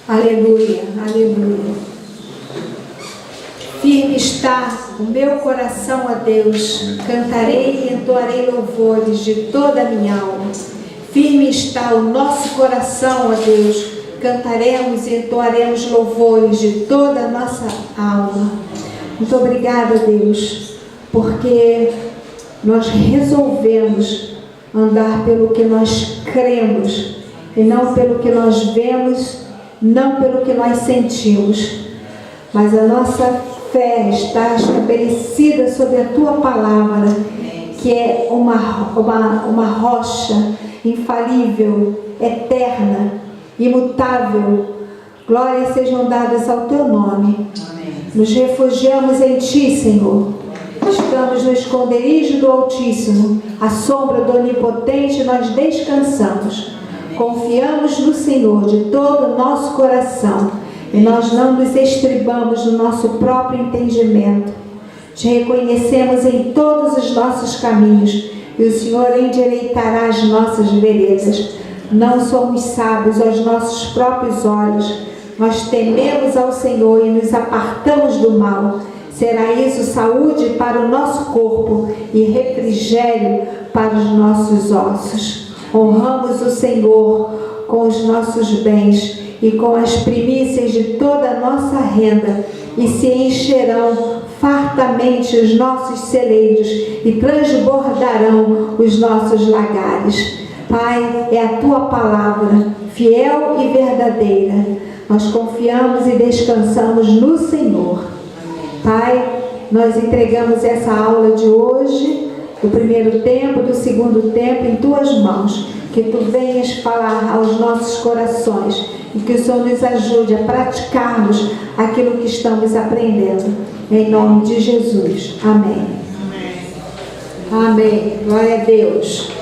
Aleluia, aleluia. Firme está o meu coração a Deus, cantarei e entoarei louvores de toda a minha alma. Firme está o nosso coração a Deus, cantaremos e entoaremos louvores de toda a nossa alma. Muito obrigada, Deus, porque nós resolvemos andar pelo que nós cremos e não pelo que nós vemos, não pelo que nós sentimos, mas a nossa fé está estabelecida sobre a Tua Palavra, que é uma rocha infalível, eterna, imutável. Glórias sejam dadas ao Teu nome. Nos refugiamos em Ti, Senhor. Estamos no esconderijo do Altíssimo, à sombra do Onipotente nós descansamos. Confiamos no Senhor de todo o nosso coração e nós não nos estribamos no nosso próprio entendimento. Te reconhecemos em todos os nossos caminhos e o Senhor endireitará as nossas veredas. Não somos sábios aos nossos próprios olhos. Nós tememos ao Senhor e nos apartamos do mal. Será isso saúde para o nosso corpo e refrigério para os nossos ossos. Honramos o Senhor com os nossos bens e com as primícias de toda a nossa renda, e se encherão fartamente os nossos celeiros e transbordarão os nossos lagares. Pai, é a Tua palavra, fiel e verdadeira. Nós confiamos e descansamos no Senhor. Pai, nós entregamos essa aula de hoje, do primeiro tempo, do segundo tempo, em Tuas mãos. Que Tu venhas falar aos nossos corações e que o Senhor nos ajude a praticarmos aquilo que estamos aprendendo. Em nome de Jesus. Amém. Amém. Glória a Deus.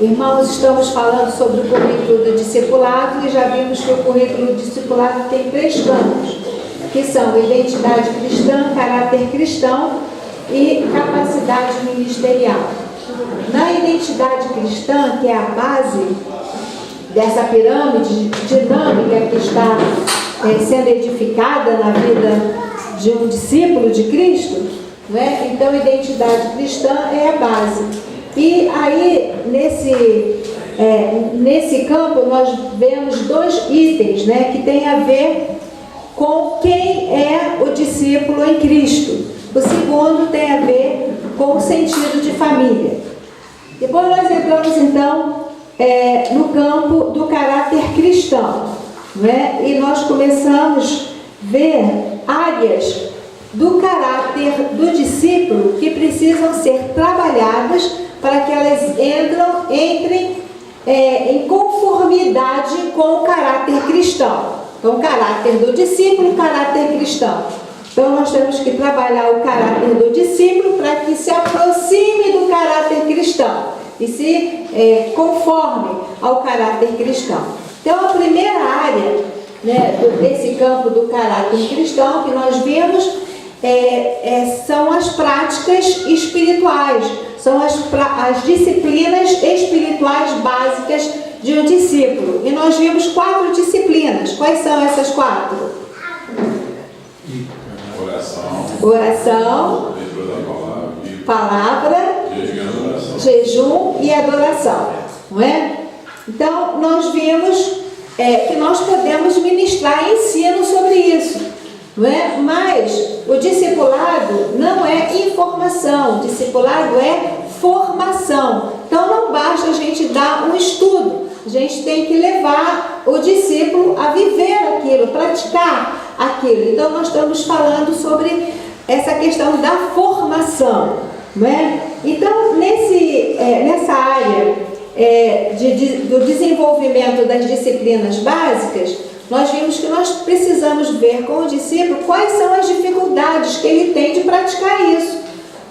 Irmãos, estamos falando sobre o currículo do discipulado e já vimos que o currículo do discipulado tem 3 campos, que são identidade cristã, caráter cristão e capacidade ministerial. Na identidade cristã, que é a base dessa pirâmide dinâmica que está sendo edificada na vida de um discípulo de Cristo, né? Então, identidade cristã é a base. E aí, nesse campo, nós vemos 2 itens, né, que tem a ver com quem é o discípulo em Cristo. O segundo tem a ver com o sentido de família. Depois nós entramos, então, no campo do caráter cristão, né? E nós começamos a ver áreas do caráter do discípulo que precisam ser trabalhadas para que elas entrem em conformidade com o caráter cristão. Então, o caráter do discípulo, o caráter cristão. Então, nós temos que trabalhar o caráter do discípulo para que se aproxime do caráter cristão e se conforme ao caráter cristão. Então, a primeira área, né, desse campo do caráter cristão que nós vimos são as práticas espirituais, são as disciplinas espirituais básicas de um discípulo. E nós vimos 4 disciplinas. Quais são essas 4? Oração, palavra, jejum e adoração, não é? Então, nós vimos que nós podemos ministrar ensino sobre isso, não é? Mas o discipulado não é informação, o discipulado é formação. Então, não basta a gente dar um estudo, a gente tem que levar o discípulo a viver aquilo, praticar aquilo. Então, nós estamos falando sobre essa questão da formação, não é? Então, nessa área do desenvolvimento das disciplinas básicas, nós vimos que nós precisamos ver com o discípulo quais são as dificuldades que ele tem de praticar isso,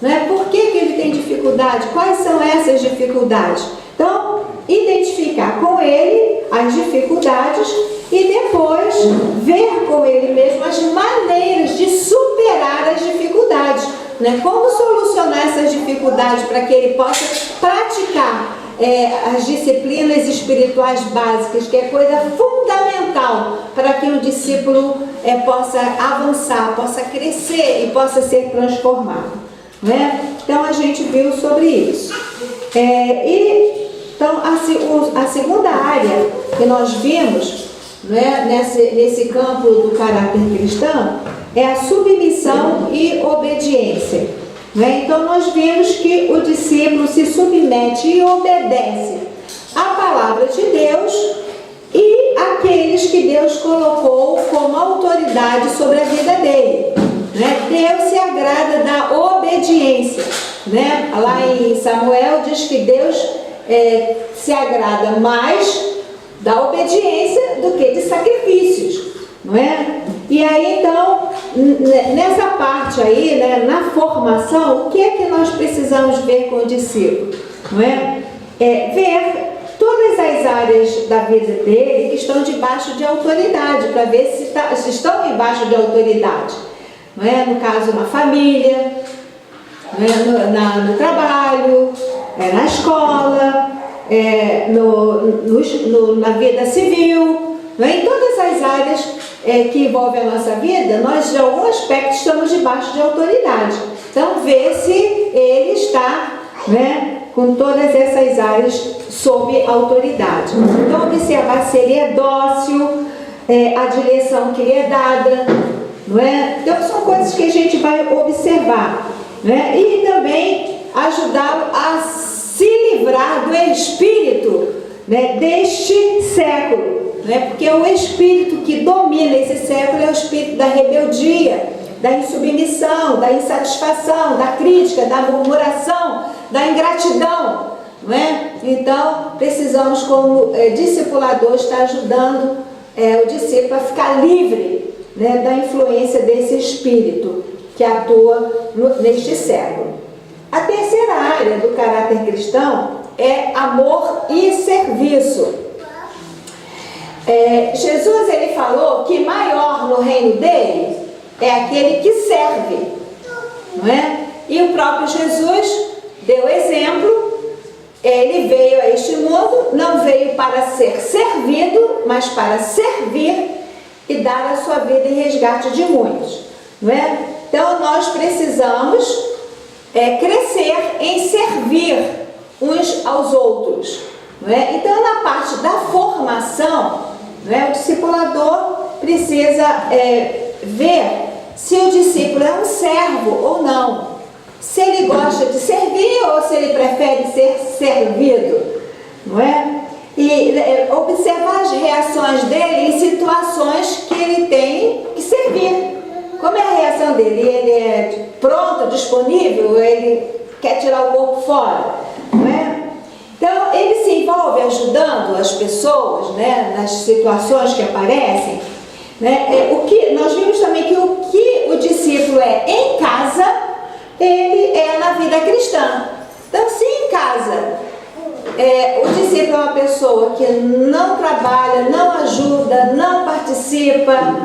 né? Por que ele tem dificuldade? Quais são essas dificuldades? Então, identificar com ele as dificuldades e depois ver com ele mesmo as maneiras de superar as dificuldades, né? Como solucionar essas dificuldades para que ele possa praticar as disciplinas espirituais básicas, que é coisa fundamental fundamental para que o discípulo possa avançar, possa crescer e possa ser transformado, né? Então a gente viu sobre isso. Então a segunda área que nós vimos, né, nesse campo do caráter cristão é a submissão e obediência, né? Então nós vimos que o discípulo se submete e obedece à palavra de Deus e aqueles que Deus colocou como autoridade sobre a vida dele, né? Deus se agrada da obediência, né? Lá em Samuel diz que Deus se agrada mais da obediência do que de sacrifícios, não é? E aí então, nessa parte aí, né, na formação, o que é que nós precisamos ver com o discípulo? Não é? Ver todas as áreas da vida dele que estão debaixo de autoridade, para ver se estão debaixo de autoridade. Não é? No caso, na família, não é? No trabalho, na escola, na vida civil, não é? Em todas as áreas que envolvem a nossa vida, nós de algum aspecto estamos debaixo de autoridade. Então, ver se ele está, né, com todas essas áreas sob autoridade. Então, observar se ele é dócil, a direção que lhe é dada, não é? Então, são coisas que a gente vai observar, né? E também ajudá-lo a se livrar do espírito, né, deste século, né? Porque o espírito que domina esse século é o espírito da rebeldia, da insubmissão, da insatisfação, da crítica, da murmuração, da ingratidão, não é? Então, precisamos, como discipulador, estar ajudando o discípulo a ficar livre, né, da influência desse espírito que atua neste século. A terceira área do caráter cristão é amor e serviço. Jesus, ele falou que maior no reino dele é aquele que serve, não é? E o próprio Jesus deu exemplo. Ele veio a este mundo, não veio para ser servido, mas para servir e dar a sua vida em resgate de muitos, não é? Então nós precisamos crescer em servir uns aos outros, não é? Então, na parte da formação, não é? O discipulador precisa ver se o discípulo é um servo ou não, se ele gosta de servir ou se ele prefere ser servido, não é? E observar as reações dele em situações que ele tem que servir. Como é a reação dele? Ele é pronto, disponível? Ele quer tirar o corpo fora? Não é? Então, ele se envolve ajudando as pessoas, né, nas situações que aparecem, né? Nós vimos também que o que o discípulo é em casa, ele é na vida cristã. Então, se em casa o discípulo é uma pessoa que não trabalha, não ajuda, não participa,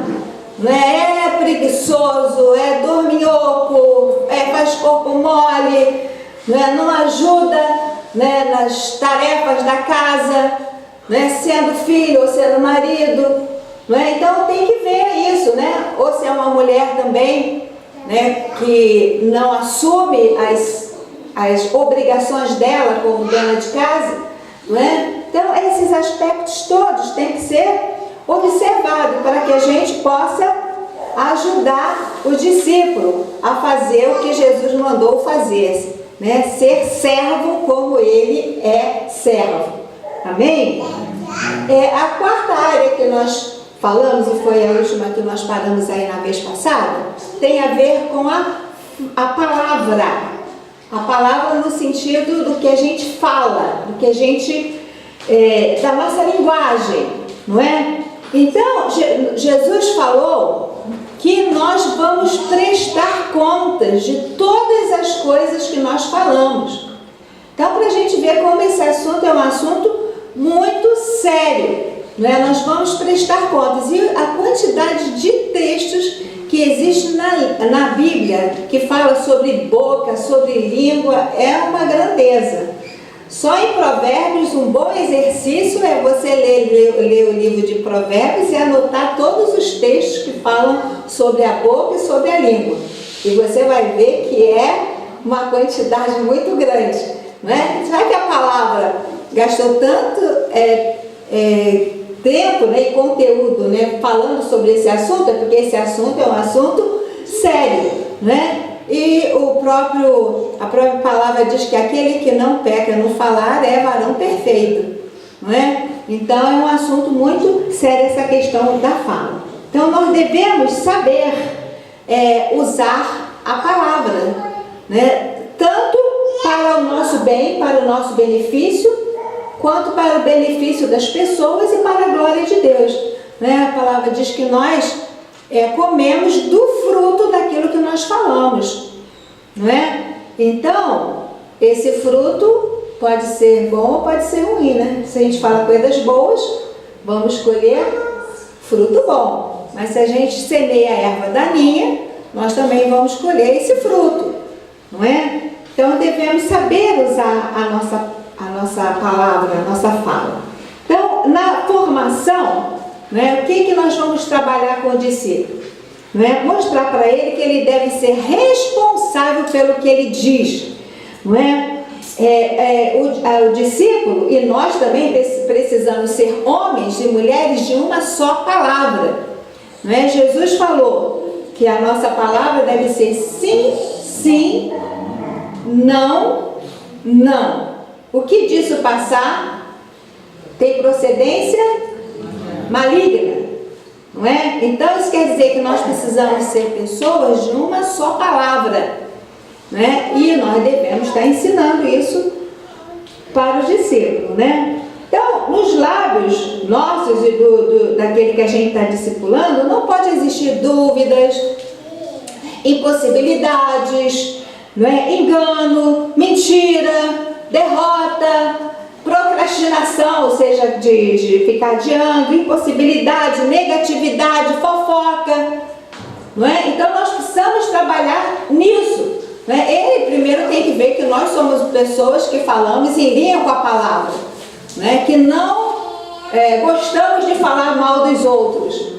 é preguiçoso, é dorminhoco, faz corpo mole, não ajuda, nas tarefas da casa, sendo filho ou sendo marido, então tem que ver isso, ou se é uma mulher também, que não assume as obrigações dela como dona de casa, então esses aspectos todos têm que ser observado para que a gente possa ajudar o discípulo a fazer o que Jesus mandou fazer, ser servo como ele é servo. Amém? A quarta área que nós falamos, e foi a última que nós paramos aí na vez passada, tem a ver com a palavra. A palavra no sentido do que a gente fala, do que a gente, da nossa linguagem, não é? Então, Jesus falou que nós vamos prestar contas de todas as coisas que nós falamos. Então, para a gente ver como esse assunto é um assunto muito sério, nós vamos prestar contas. E a quantidade de textos que existe na Bíblia, que fala sobre boca, sobre língua, é uma grandeza, Só em Provérbios, um bom exercício é você ler o livro de Provérbios e anotar todos os textos que falam sobre a boca e sobre a língua. E você vai ver que é uma quantidade muito grande, não é? Será que a palavra gastou tanto tempo, né, e conteúdo, né, falando sobre esse assunto? É porque esse assunto é um assunto sério, né? E a própria palavra diz que aquele que não peca no falar é varão perfeito, não é? Então é um assunto muito sério essa questão da fala. Então nós devemos saber usar a palavra, né? Tanto para o nosso bem, para o nosso benefício, quanto para o benefício das pessoas e para a glória de Deus, né? A palavra diz que nós comemos do fruto daquilo que nós falamos, não é? Então, esse fruto pode ser bom ou pode ser ruim, né? Se a gente fala coisas boas, vamos colher fruto bom. Mas se a gente semeia a erva daninha, nós também vamos colher esse fruto, não é? Então, devemos saber usar a nossa palavra, a nossa fala. Então, na formação, né, o que nós vamos trabalhar com o discípulo? Né? Mostrar para ele que ele deve ser responsável pelo que ele diz. Não é? O discípulo, e nós também precisamos ser homens e mulheres de uma só palavra. Não é? Jesus falou que a nossa palavra deve ser sim, sim, não, não. O que disso passar tem procedência maligna, não é? Então isso quer dizer que nós precisamos ser pessoas de uma só palavra, né? E nós devemos estar ensinando isso para os discípulos, né? Então, nos lábios nossos e daquele que a gente está discipulando, não pode existir dúvidas, impossibilidades, não é? Engano, mentira, derrota, procrastinação, ou seja, de ficar adiando, impossibilidade, negatividade, fofoca, não é? Então nós precisamos trabalhar nisso, não é? Ele primeiro tem que ver que nós somos pessoas que falamos em linha com a palavra, não é? Que não gostamos de falar mal dos outros,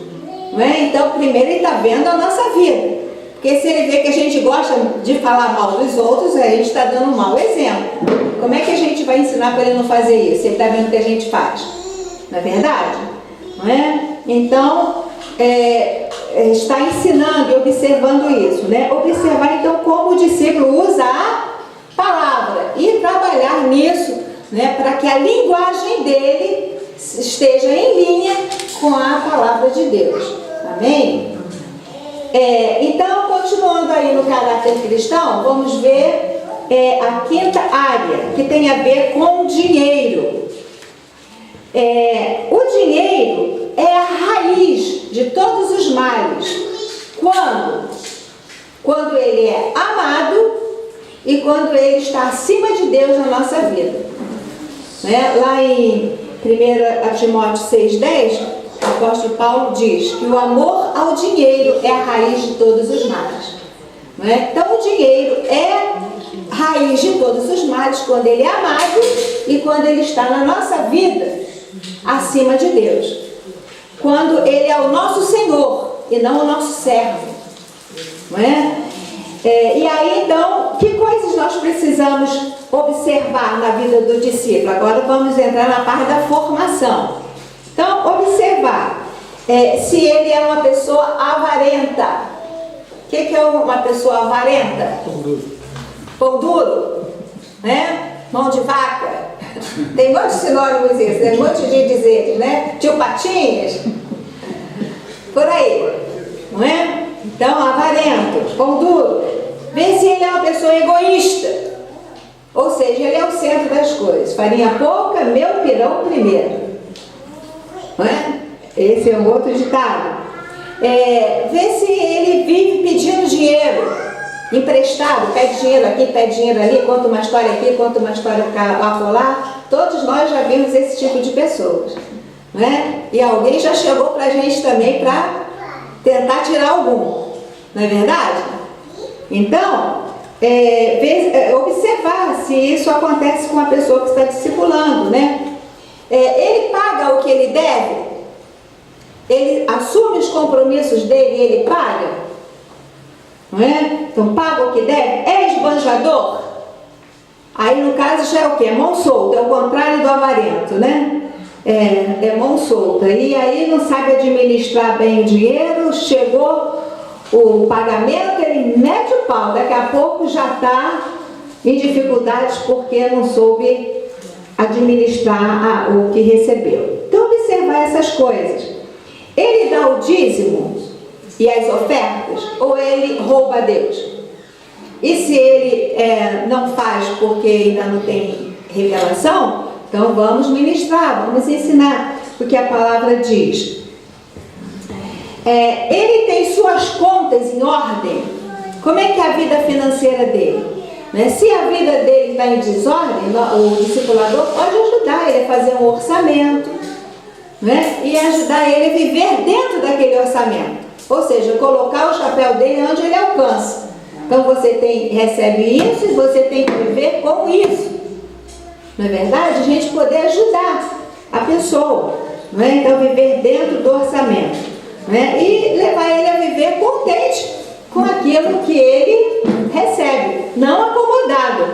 não é? Então primeiro ele está vendo a nossa vida. Porque se ele vê que a gente gosta de falar mal dos outros, a gente está dando um mau exemplo. Como é que a gente vai ensinar para ele não fazer isso? Ele está vendo o que a gente faz. Não é verdade? Não é? Então, está ensinando e observando isso, né? Observar então como o discípulo usa a palavra e trabalhar nisso, né? Para que a linguagem dele esteja em linha com a palavra de Deus. Amém? Então, continuando aí no caráter cristão, vamos ver a quinta área, que tem a ver com dinheiro. O dinheiro é a raiz de todos os males. Quando ele é amado e quando ele está acima de Deus na nossa vida. Né? Lá em 1 Timóteo 6,10, o apóstolo Paulo diz que o amor ao dinheiro é a raiz de todos os males. Não é? Então o dinheiro é raiz de todos os males quando ele é amado e quando ele está na nossa vida acima de Deus. Quando ele é o nosso Senhor e não o nosso servo. Não é? E aí então, que coisas nós precisamos observar na vida do discípulo? Agora vamos entrar na parte da formação. Então, observar se ele é uma pessoa avarenta. O que é uma pessoa avarenta? Pão duro. Pão duro? Né? Mão de vaca? Tem muitos sinônimos isso, tem muitos de dizeres, né? Tio Patinhas? Por aí, não é? Então, avarento, pão duro. Vê se ele é uma pessoa egoísta. Ou seja, ele é o centro das coisas. Farinha pouca, meu pirão primeiro. Não é? Esse é um outro ditado. Vê se ele vive pedindo dinheiro, emprestado, pede dinheiro aqui, pede dinheiro ali, conta uma história aqui, conta uma história lá. Todos nós já vimos esse tipo de pessoas. Não é? E alguém já chegou para a gente também para tentar tirar algum. Não é verdade? Então, observar se e isso acontece com a pessoa que está discipulando, né? Ele paga o que ele deve? Ele assume os compromissos dele e ele paga? Não é? Então paga o que deve? É esbanjador? Aí no caso já é o quê? É mão solta, é o contrário do avarento, né? É mão solta. E aí não sabe administrar bem o dinheiro, chegou o pagamento, ele mete o pau, daqui a pouco já está em dificuldades porque não soube administrar o que recebeu. Então observar essas coisas. Ele dá o dízimo e as ofertas ou ele rouba a Deus? E se ele não faz porque ainda não tem revelação, então vamos ministrar, vamos ensinar o que a palavra diz. Ele tem suas contas em ordem. Como é que é a vida financeira dele? Né? Se a vida dele está em desordem, o discipulador pode ajudar ele a fazer um orçamento, né? E ajudar ele a viver dentro daquele orçamento. Ou seja, colocar o chapéu dele onde ele alcança. Então você recebe isso e você tem que viver com isso. Não é verdade? A gente poder ajudar a pessoa, não é? Então viver dentro do orçamento, né? E levar ele a viver contente com aquilo que ele recebe, não acomodado,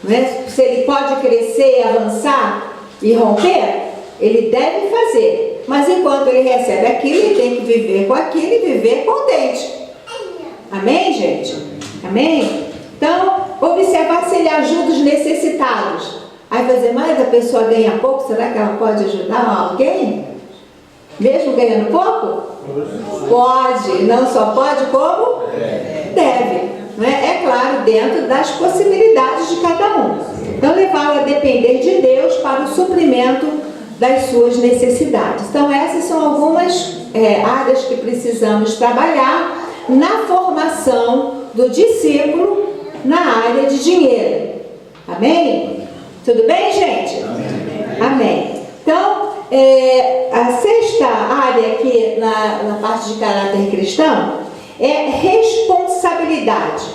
não é? Se ele pode crescer, avançar e romper, ele deve fazer, mas enquanto ele recebe aquilo, ele tem que viver com aquilo e viver contente. Amém, gente? Amém? Então, observar se ele ajuda os necessitados. Aí vai dizer, mas a pessoa ganha pouco, será que ela pode ajudar alguém? Mesmo ganhando pouco? Pode, não só pode, como deve. É claro, dentro das possibilidades de cada um. Então, levá-lo a depender de Deus para o suprimento das suas necessidades. Então, essas são algumas áreas que precisamos trabalhar na formação do discípulo na área de dinheiro. Amém? Tudo bem, gente? Amém. Então, a sexta área aqui na parte de caráter cristão é responsabilidade.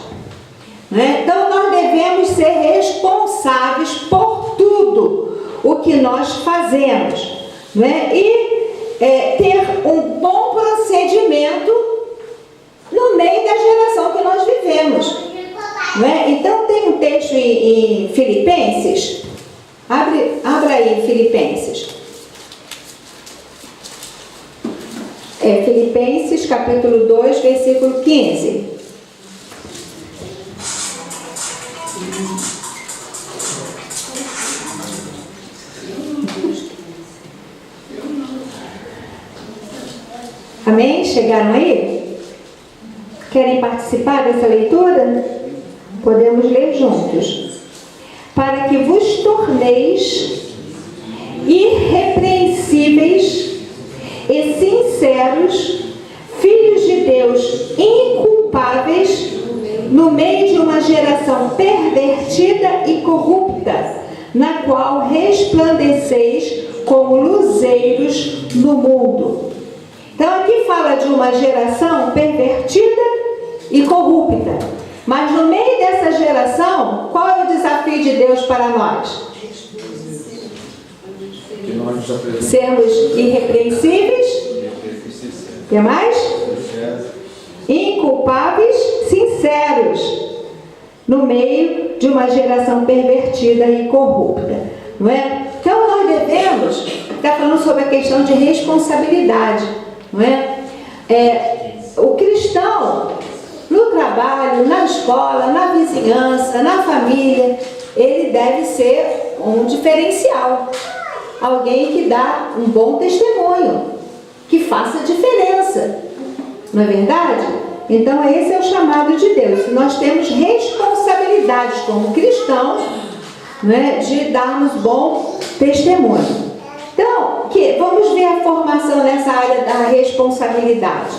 Né? Então, nós devemos ser responsáveis por tudo o que nós fazemos. Né? E ter um bom procedimento no meio da geração que nós vivemos. Né? Então, tem um texto em Filipenses. Abra aí, Filipenses. Filipenses, capítulo 2, versículo 15. Amém? Chegaram aí? Querem participar dessa leitura? Podemos ler juntos. Para que vos torneis irrepreensíveis e sinceros, filhos de Deus inculpáveis, no meio de uma geração pervertida e corrupta, na qual resplandeceis como luzeiros no mundo. Então aqui fala de uma geração pervertida e corrupta. Mas no meio dessa geração, qual é o desafio de Deus para nós? Sermos irrepreensíveis. O que mais? Inculpáveis, sinceros. No meio de uma geração pervertida e corrupta. Não é? Então nós devemos, está falando sobre a questão de responsabilidade. Não é? O cristão, no trabalho, na escola, na vizinhança, na família, ele deve ser um diferencial. Alguém que dá um bom testemunho, que faça diferença. Não é verdade? Então esse é o chamado de Deus. Nós temos responsabilidades como cristãos, não é, de darmos bom testemunho. Então, vamos ver a formação nessa área da responsabilidade.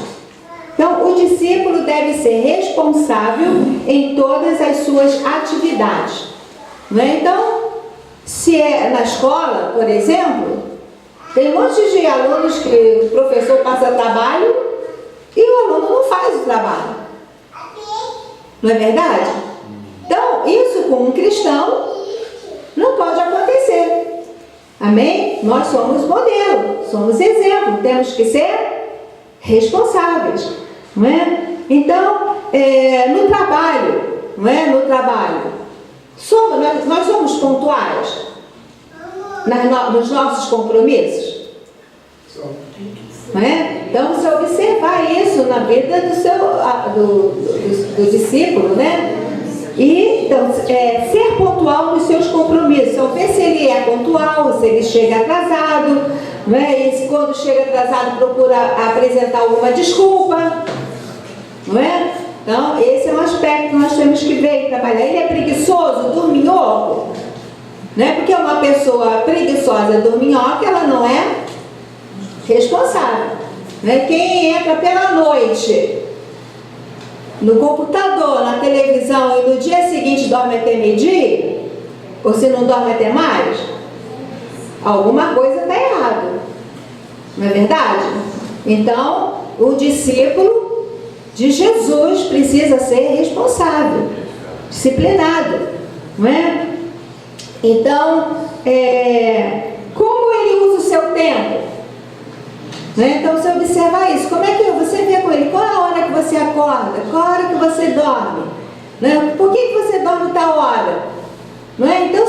Então, o discípulo deve ser responsável em todas as suas atividades. Não é? Então, se é na escola, por exemplo, tem um monte de alunos que o professor passa trabalho e o aluno não faz o trabalho. Não é verdade? Então, isso com um cristão Amém? Nós somos modelo, somos exemplo, temos que ser responsáveis, não é? Então, no trabalho, não é? No trabalho, nós somos pontuais nos nossos compromissos, não é? Então, se observar isso na vida do discípulo, né? E, então, ser pontual nos seus compromissos. Então, ver se ele é pontual, se ele chega atrasado, né? E se quando chega atrasado procura apresentar alguma desculpa, não é? Então, esse é um aspecto que nós temos que ver e trabalhar. Ele é preguiçoso, dorminhoco, né? Porque uma pessoa preguiçosa, dorminhoca, ela não é responsável, né? Quem entra pela noite no computador, na televisão e no dia seguinte dorme até meio-dia, ou se não dorme até mais, alguma coisa está errada, não é verdade? Então, o discípulo de Jesus precisa ser responsável, disciplinado, não é? Então, como ele usa o seu tempo? Né? Então, você observa isso. Como é que você vê com ele? Qual é a hora que você acorda? Qual a hora que você dorme? Né? Por que você dorme tal hora? Não é? Então,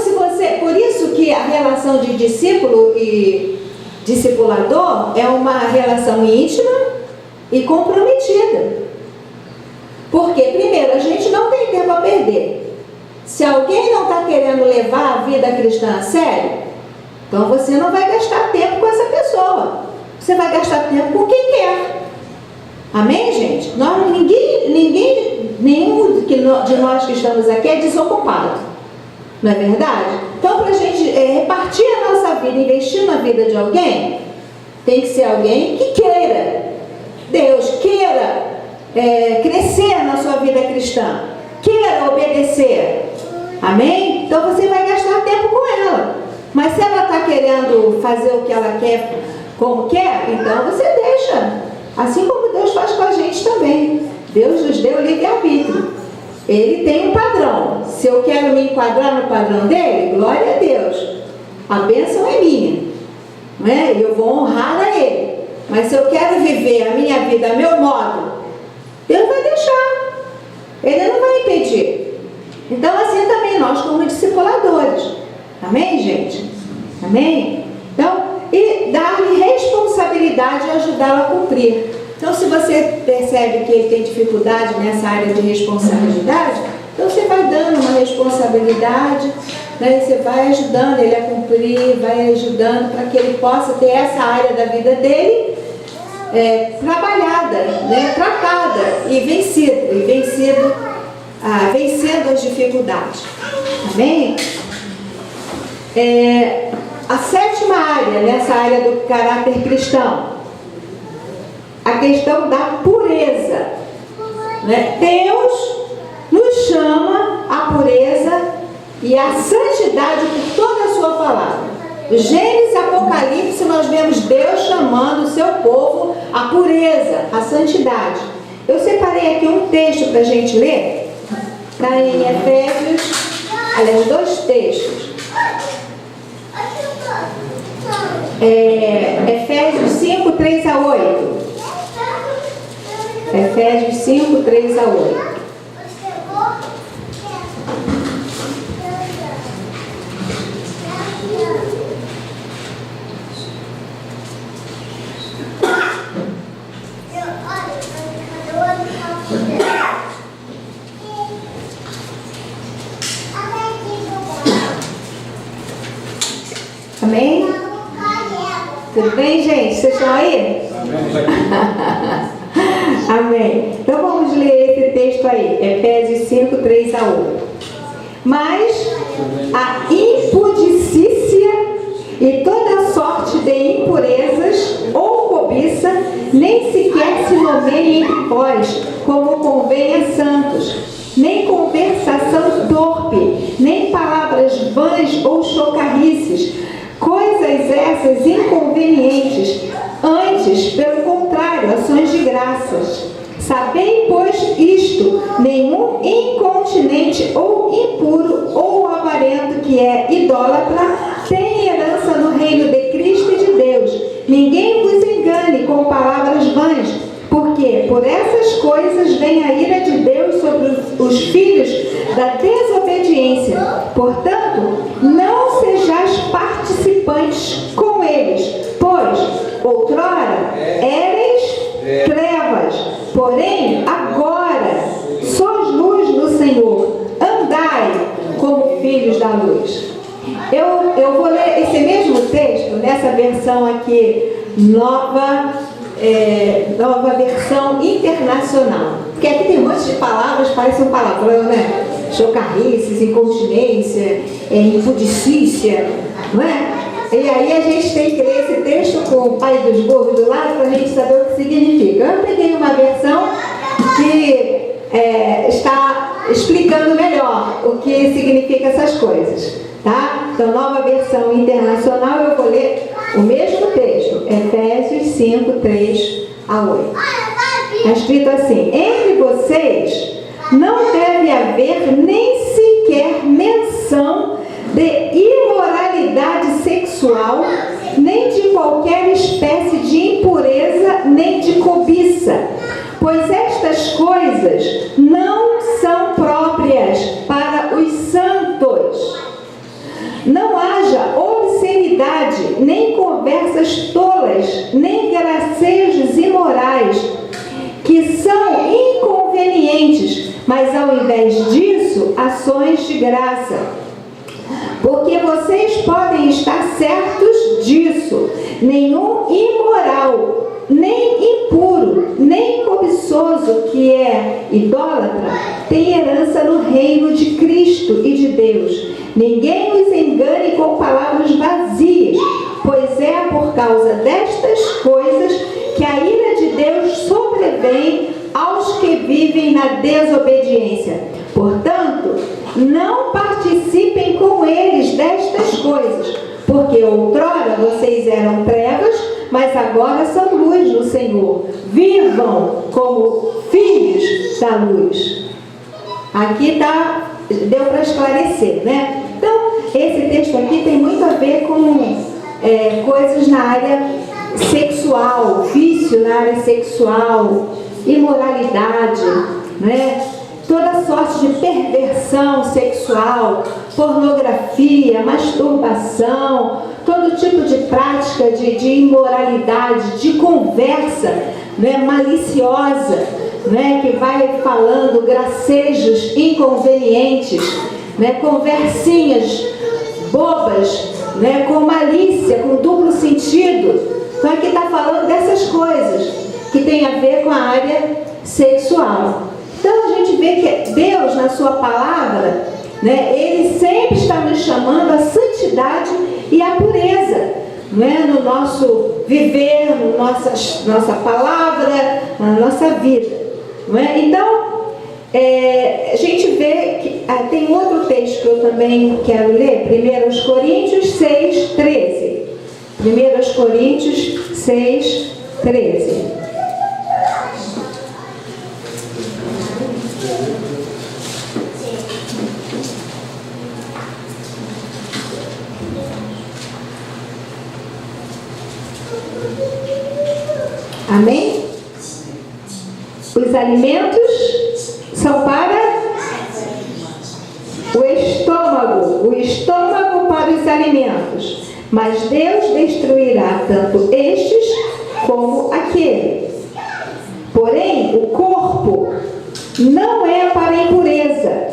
por isso que a relação de discípulo e discipulador é uma relação íntima e comprometida. Porque, primeiro, a gente não tem tempo a perder. Se alguém não está querendo levar a vida cristã a sério, então você não vai gastar tempo com essa pessoa. Você vai gastar tempo com quem quer. Amém, gente? Nenhum de nós que estamos aqui é desocupado. Não é verdade? Então, para a gente repartir a nossa vida, investir na vida de alguém, tem que ser alguém que queira. Deus queira crescer na sua vida cristã. Queira obedecer. Amém? Então, você vai gastar tempo com ela. Mas se ela está querendo fazer o que ela quer, como quer, então você deixa. Assim como Deus faz com a gente também. Deus nos deu livre-arbítrio. Ele tem um padrão. Se eu quero me enquadrar no padrão dele, glória a Deus. A bênção é minha. Não é? Eu vou honrar a ele. Mas se eu quero viver a minha vida a meu modo, Deus vai deixar. Ele não vai impedir. Então, assim também nós como discipuladores. Amém, gente? Amém? Então, e dar-lhe responsabilidade e ajudá-lo a cumprir. Então, se você percebe que ele tem dificuldade nessa área de responsabilidade, então você vai dando uma responsabilidade, né? Você vai ajudando ele a cumprir, vai ajudando para que ele possa ter essa área da vida dele trabalhada, né? Tratada e vencendo as dificuldades. Amém? A sétima área, nessa área do caráter cristão, a questão da pureza, né? Deus nos chama à pureza e à santidade por toda a sua palavra. Gênesis e Apocalipse, nós vemos Deus chamando o seu povo à pureza, à santidade. Eu separei aqui um texto para a gente ler. Está em Efésios, aliás, 2 textos. Efésios 5, 3 a 8. Efésios 5, 3 a 8. Amém? Tudo bem, gente? Vocês estão aí? Amém. Então vamos ler esse texto aí, Efésios 5, 3 a 8. Mas a impudicícia e toda sorte de impurezas ou cobiça nem sequer se nomeia entre vós, como convém a santos, nem conversação torpe, nem palavras vãs ou chocarrices, coisas essas inconvenientes, antes, pelo contrário, ações de graças. Sabei, pois, isto: nenhum incontinente ou impuro ou avarento que que é idólatra tem herança no reino de Cristo e de Deus. Ninguém vos engane com palavras vãs, porque por essas coisas vem a ira de Deus sobre os filhos da desobediência. Portanto, não sejais participantes com eles, pois outrora éreis trevas, porém agora sois luz no Senhor. Andai como filhos da luz. Eu vou ler esse mesmo texto nessa versão aqui, nova versão internacional. Porque aqui tem um monte de palavras, parece um palavrão, né? Chocarrices, incontinência, impudicícia, não é? E aí a gente tem que ler esse texto com o pai dos burros do lado para a gente saber o que significa. Eu peguei uma versão que está explicando melhor o que significa essas coisas, tá? Então, nova versão internacional, eu vou ler o mesmo texto, Efésios 5, 3 a 8. Está escrito assim: entre vocês não deve haver nem sequer menção de imoralidade sexual, nem de qualquer espécie de impureza, nem de cobiça, pois estas coisas não são próprias para os santos. Não haja obscenidade, nem conversas tolas, nem gracejos imorais, que são inconvenientes, mas ao invés disso, ações de graça. Porque vocês podem estar certos disso: nenhum imoral, nem impuro, nem cobiçoso, que é idólatra, tem herança no reino de Cristo e de Deus. Ninguém os engane com palavras vazias, pois é por causa destas coisas que a ira de Deus sobrevém aos que vivem na desobediência. Portanto, não participem com eles destas coisas, porque outrora vocês eram trevas, mas agora são luz no Senhor. Vivam como filhos da luz. Aqui deu para esclarecer, né? Então, esse texto aqui tem muito a ver com coisas na área sexual, vício na área sexual, imoralidade, né? Toda sorte de perversão sexual, pornografia, masturbação, todo tipo de prática de imoralidade, de conversa, né, maliciosa, né, que vai falando gracejos inconvenientes, né, conversinhas bobas, né, com malícia, com duplo sentido. Então aqui está falando dessas coisas que tem a ver com a área sexual. Então a gente vê que Deus, na sua palavra, né, Ele sempre está nos chamando à santidade e à pureza, né, no nosso viver, no nossa palavra, na nossa vida. Não é? Então, a gente vê que tem outro texto que eu também quero ler, 1 Coríntios 6, 13. 1 Coríntios 6, 13. Amém? Os alimentos são para o estômago para os alimentos, mas Deus destruirá tanto estes como aquele. Porém, o corpo não é para a impureza,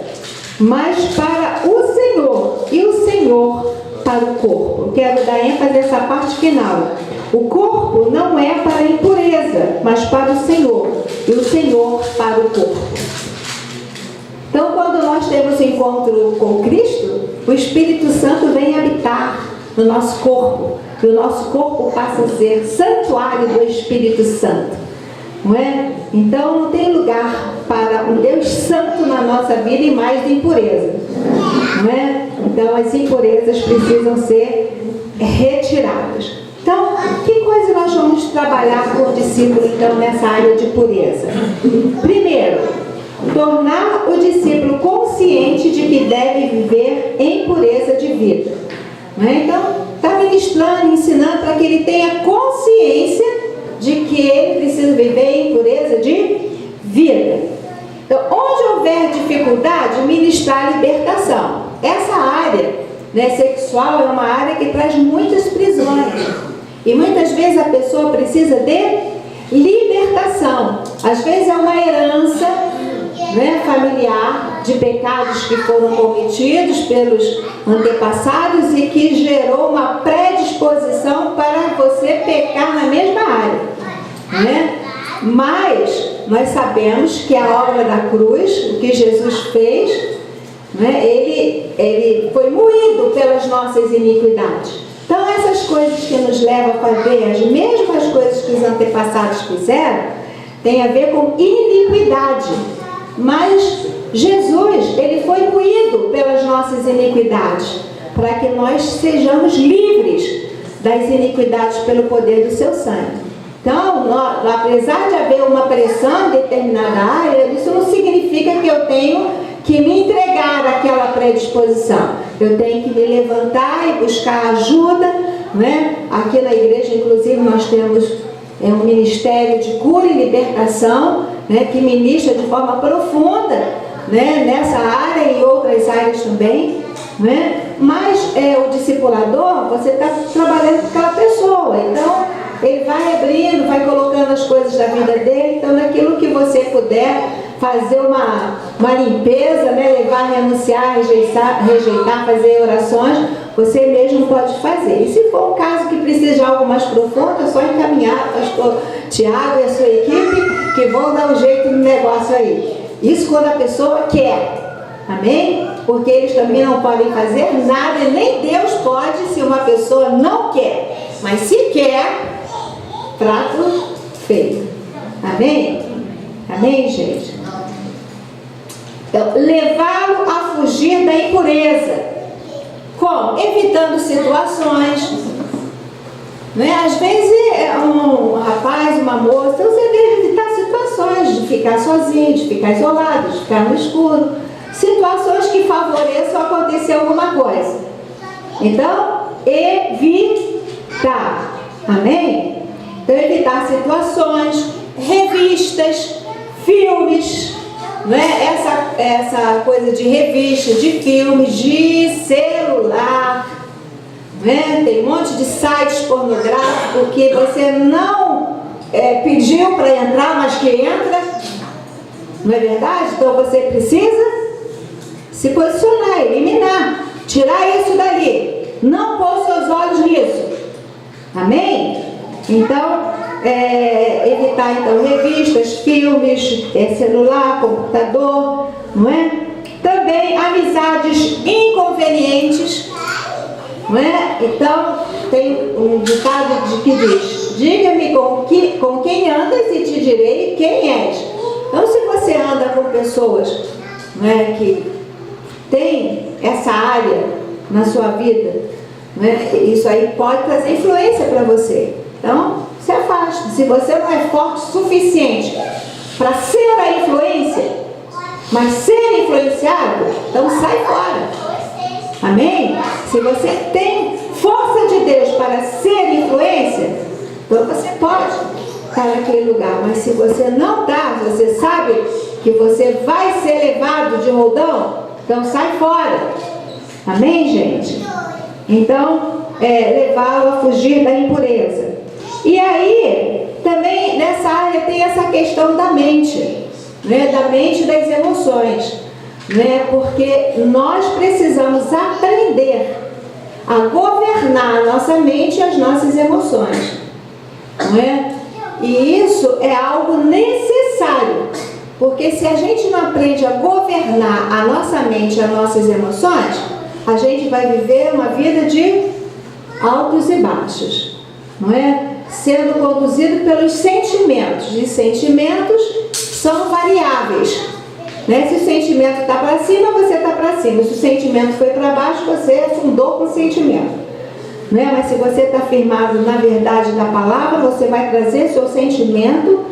mas para o Senhor, e o Senhor para o corpo. Quero dar ênfase nessa parte final. O corpo não é para a impureza, mas para o Senhor, e o Senhor para o corpo. Então, quando nós temos encontro com Cristo, o Espírito Santo vem habitar no nosso corpo, e o nosso corpo passa a ser santuário do Espírito Santo, não é? Então, não tem lugar para um Deus santo na nossa vida e mais de impureza, não é? Então, as impurezas precisam ser retiradas. Então, que coisa nós vamos trabalhar com o discípulo, então, nessa área de pureza? Primeiro, tornar o discípulo consciente de que deve viver em pureza de vida. Não é? Então, está ministrando, ensinando para que ele tenha consciência de que ele precisa viver em pureza de vida. Então, onde houver dificuldade, ministrar libertação. Essa área, né, sexual é uma área que traz muitas prisões. E muitas vezes a pessoa precisa de libertação. Às vezes é uma herança, né, familiar de pecados que foram cometidos pelos antepassados e que gerou uma predisposição para você pecar na mesma área, né? Mas nós sabemos que a obra da cruz, o que Jesus fez, né, ele foi moído pelas nossas iniquidades. Então essas coisas que nos levam a fazer as mesmas coisas que os antepassados fizeram, tem a ver com iniquidade. Mas Jesus, ele foi moído pelas nossas iniquidades, para que nós sejamos livres das iniquidades pelo poder do seu sangue. Então, apesar de haver uma pressão em determinada área, isso não significa que eu tenho que me entregar àquela predisposição. Eu tenho que me levantar e buscar ajuda, né? Aqui na igreja, inclusive, nós temos um ministério de cura e libertação, né, que ministra de forma profunda, né, nessa área e outras áreas também, né? Mas o discipulador, você está trabalhando com aquela pessoa, então ele vai abrindo, vai colocando as coisas da vida dele. Então naquilo que você puder fazer uma limpeza, né, levar, renunciar, rejeitar, fazer orações, você mesmo pode fazer. E se for um caso que precisa de algo mais profundo, é só encaminhar o pastor Tiago e a sua equipe, que vão dar um jeito no negócio aí. Isso quando a pessoa quer, amém? Porque eles também não podem fazer nada, e nem Deus pode se uma pessoa não quer. Mas se quer, prato feito. Amém? Amém, gente? Então, levá-lo a fugir da impureza. Como? Evitando situações. Né? Às vezes, um rapaz, uma moça, você deve evitar situações de ficar sozinho, de ficar isolado, de ficar no escuro. Situações que favoreçam acontecer alguma coisa. Então, evitar. Amém? Então, evitar situações, revistas, filmes, né? Essa coisa de revista, de filmes, de celular, né? Tem um monte de sites pornográficos que você não pediu para entrar, mas que entra, não é verdade? Então você precisa se posicionar, eliminar, tirar isso dali, não pôr seus olhos nisso, amém? Então, evitar então revistas, filmes, celular, computador, não é? Também amizades inconvenientes, não é? Então tem um ditado que diz: diga-me com quem andas e te direi quem és. Então, se você anda com pessoas, não é, que tem essa área na sua vida, não é? Isso aí pode trazer influência para você. Então, se afaste. Se você não é forte o suficiente para ser a influência, mas ser influenciado, então sai fora. Amém? Se você tem força de Deus para ser influência, então você pode estar naquele lugar. Mas se você não está, você sabe que você vai ser levado de roldão, então sai fora. Amém, gente? Então, levá-lo a fugir da impureza. E aí, também nessa área tem essa questão da mente, né? Da mente e das emoções, né? Porque nós precisamos aprender a governar a nossa mente e as nossas emoções, não é? E isso é algo necessário, porque se a gente não aprende a governar a nossa mente e as nossas emoções, a gente vai viver uma vida de altos e baixos, não é? Sendo conduzido pelos sentimentos. E sentimentos são variáveis, né? Se o sentimento está para cima, você está para cima. Se o sentimento foi para baixo, você afundou com o sentimento, né? Mas se você está firmado na verdade da palavra, você vai trazer seu sentimento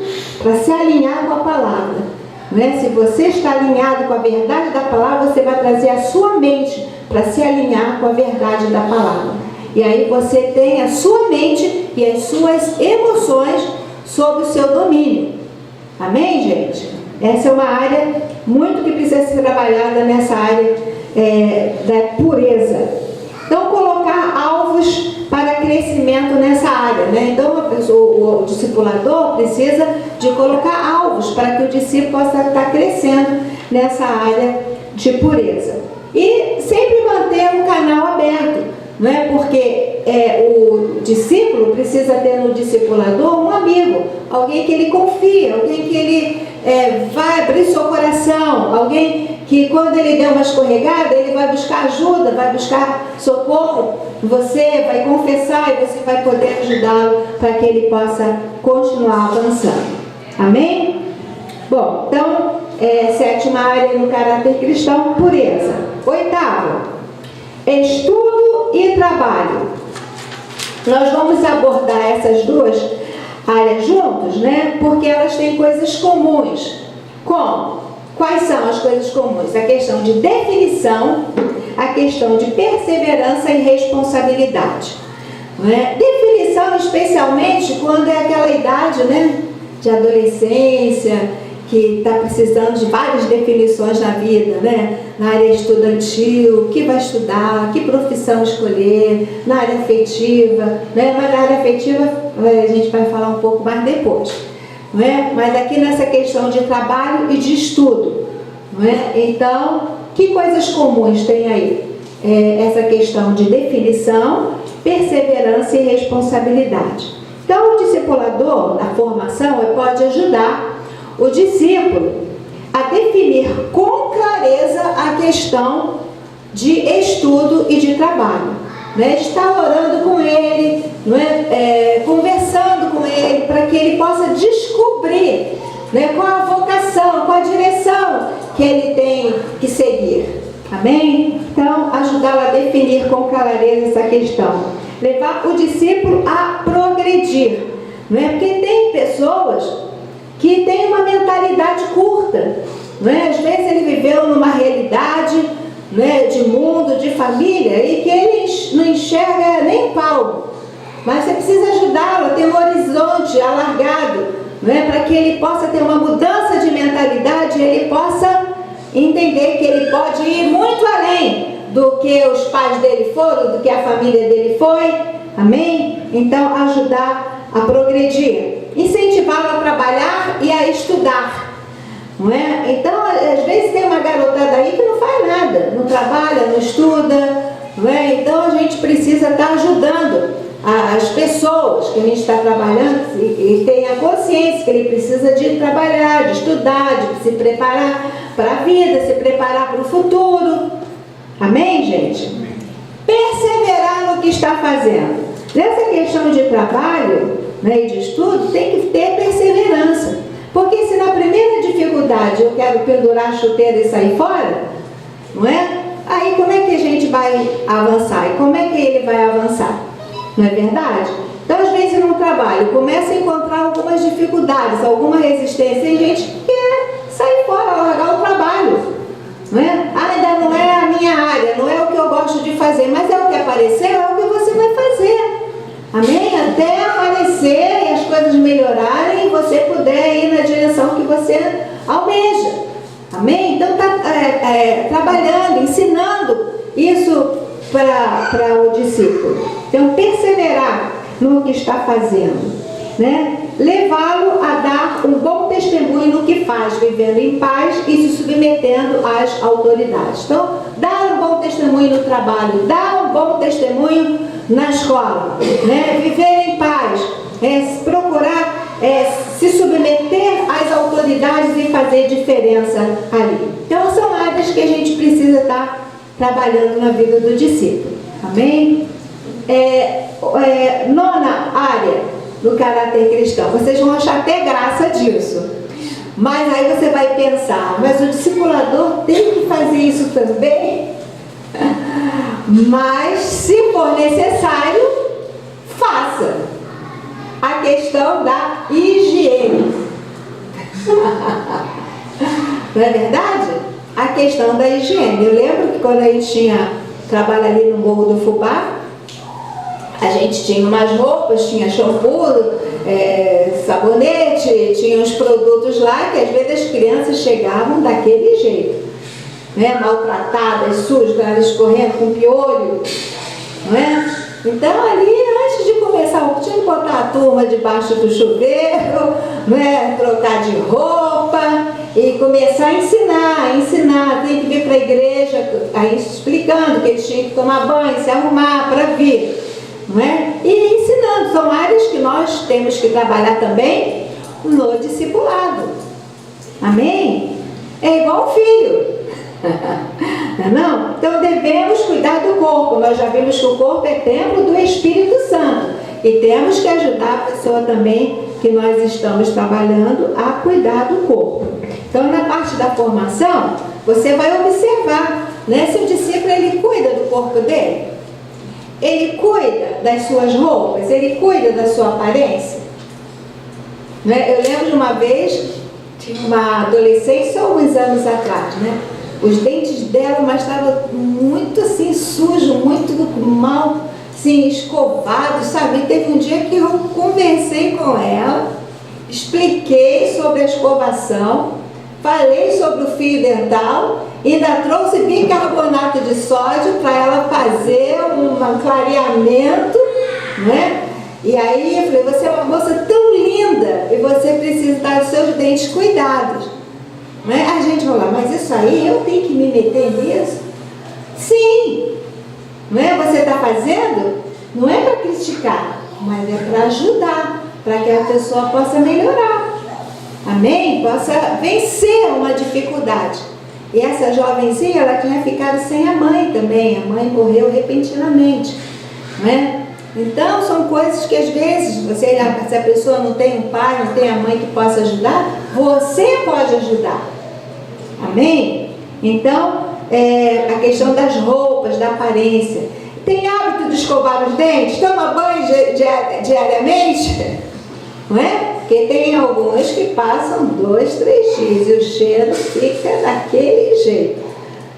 para se alinhar com a palavra. Se você está alinhado com a verdade da palavra, você vai trazer a sua mente para se alinhar com a verdade da palavra. E aí você tem a sua mente e as suas emoções sob o seu domínio. Amém, gente? Essa é uma área muito que precisa ser trabalhada nessa área da pureza. Então, colocar alvos para crescimento nessa área, Então, o discipulador precisa de colocar alvos para que o discípulo possa estar crescendo nessa área de pureza. E sempre manter um canal aberto, Porque o discípulo precisa ter no discipulador um amigo, alguém que ele confia, alguém que ele vai abrir seu coração, alguém que quando ele der uma escorregada, ele vai buscar ajuda, vai buscar socorro, você vai confessar e você vai poder ajudá-lo para que ele possa continuar avançando. Amém? Bom, então, sétima área no caráter cristão, pureza. Oitavo, estudo e trabalho. Nós vamos abordar essas duas áreas juntos, Porque elas têm coisas comuns. Como? Quais são as coisas comuns? A questão de definição, a questão de perseverança e responsabilidade. Definição, especialmente quando é aquela idade, de adolescência, que está precisando de várias definições na vida, Na área estudantil, o que vai estudar, que profissão escolher, na área afetiva, Mas na área afetiva a gente vai falar um pouco mais depois, Mas aqui nessa questão de trabalho e de estudo, Então, que coisas comuns tem aí? Essa questão de definição, perseverança e responsabilidade. Então, o discipulador, na formação, ele pode ajudar o discípulo a definir com clareza a questão de estudo e de trabalho. Estar orando com ele, conversando com ele, para que ele possa descobrir qual a vocação, qual a direção que ele tem que seguir. Amém? Então, ajudá-lo a definir com clareza essa questão. Levar o discípulo a progredir. Porque tem pessoas que têm uma mentalidade curta. Às vezes ele viveu numa realidade de mundo, de família, e que ele não enxerga nem pau. Mas você precisa ajudá-lo a ter um horizonte alargado, para que ele possa ter uma mudança de mentalidade e ele possa entender que ele pode ir muito além do que os pais dele foram, do que a família dele foi. Amém? Então, ajudar a progredir. Incentivá-lo a trabalhar e a estudar. Então, às vezes tem uma garotada aí que não faz nada, não trabalha, não estuda, Então a gente precisa estar ajudando as pessoas que a gente está trabalhando e tem a consciência que ele precisa de trabalhar, de estudar, de se preparar para a vida, se preparar para o futuro. Amém, gente? Perseverar no que está fazendo. Nessa questão de trabalho e de estudo, tem que ter perseverança. Porque se na primeira dificuldade eu quero pendurar a chuteira e sair fora, Aí como é que a gente vai avançar? E como é que ele vai avançar? Não é verdade? Então, às vezes no trabalho, começa a encontrar algumas dificuldades, alguma resistência, e a gente quer sair fora, largar o trabalho. Ainda não é a minha área, não é o que eu gosto de fazer, mas é o que apareceu, é o que você vai fazer. Amém? Até aparecer e as coisas melhorarem e você puder ir na direção que você almeja. Amém? Então, está trabalhando, ensinando isso para o discípulo. Então, perseverar no que está fazendo. Levá-lo a dar um bom testemunho no que faz, vivendo em paz e se submetendo às autoridades. Então, dar um bom testemunho no trabalho, dar um bom testemunho na escola, viver em paz, procurar se submeter às autoridades e fazer diferença ali. Então, são áreas que a gente precisa estar trabalhando na vida do discípulo. Amém? Nona área do caráter cristão. Vocês vão achar até graça disso. Mas aí você vai pensar, mas o discipulador tem que fazer isso também? Mas, se for necessário, faça. A questão da higiene. Não é verdade? A questão da higiene. Eu lembro que quando a gente tinha trabalho ali no Morro do Fubá, a gente tinha umas roupas, tinha shampoo, sabonete, tinha uns produtos lá que às vezes as crianças chegavam daquele jeito, né? Maltratadas, sujas, escorrendo com piolho, não é? Então ali, antes de começar, tinha que botar a turma debaixo do chuveiro, né? Trocar de roupa e começar a ensinar, tem que vir para a igreja, aí explicando que eles tinham que tomar banho, se arrumar para vir. Não é? E ensinando, são áreas que nós temos que trabalhar também no discipulado. Amém? É igual um filho. Não? Então devemos cuidar do corpo. Nós já vimos que o corpo é templo do Espírito Santo. E temos que ajudar a pessoa também que nós estamos trabalhando a cuidar do corpo. Então na parte da formação, você vai observar, né, se o discípulo ele cuida do corpo dele. Ele cuida das suas roupas, ele cuida da sua aparência. Né? Eu lembro de uma vez, tinha uma adolescente, só alguns anos atrás, né? Os dentes dela, mas estavam muito assim, sujos, muito mal, assim, escovados, sabe? E teve um dia que eu conversei com ela, expliquei sobre a escovação, falei sobre o fio dental, ainda trouxe bicarbonato de sódio para ela fazer um clareamento, né? E aí eu falei, você é uma moça tão linda e você precisa dar os seus dentes cuidados. Né? A gente fala, mas isso aí eu tenho que me meter nisso? Sim! Não é? Você está fazendo? Não é para criticar, mas é para ajudar, para que a pessoa possa melhorar. Amém? Possa vencer uma dificuldade. E essa jovenzinha, ela tinha ficado sem a mãe também. A mãe morreu repentinamente. Não é? Então, são coisas que às vezes, se a pessoa não tem um pai, não tem a mãe que possa ajudar, você pode ajudar. Amém? Então, a questão das roupas, da aparência. Tem hábito de escovar os dentes? Toma banho diariamente? Não é? Porque tem alguns que passam 2, 3 dias e o cheiro fica daquele jeito.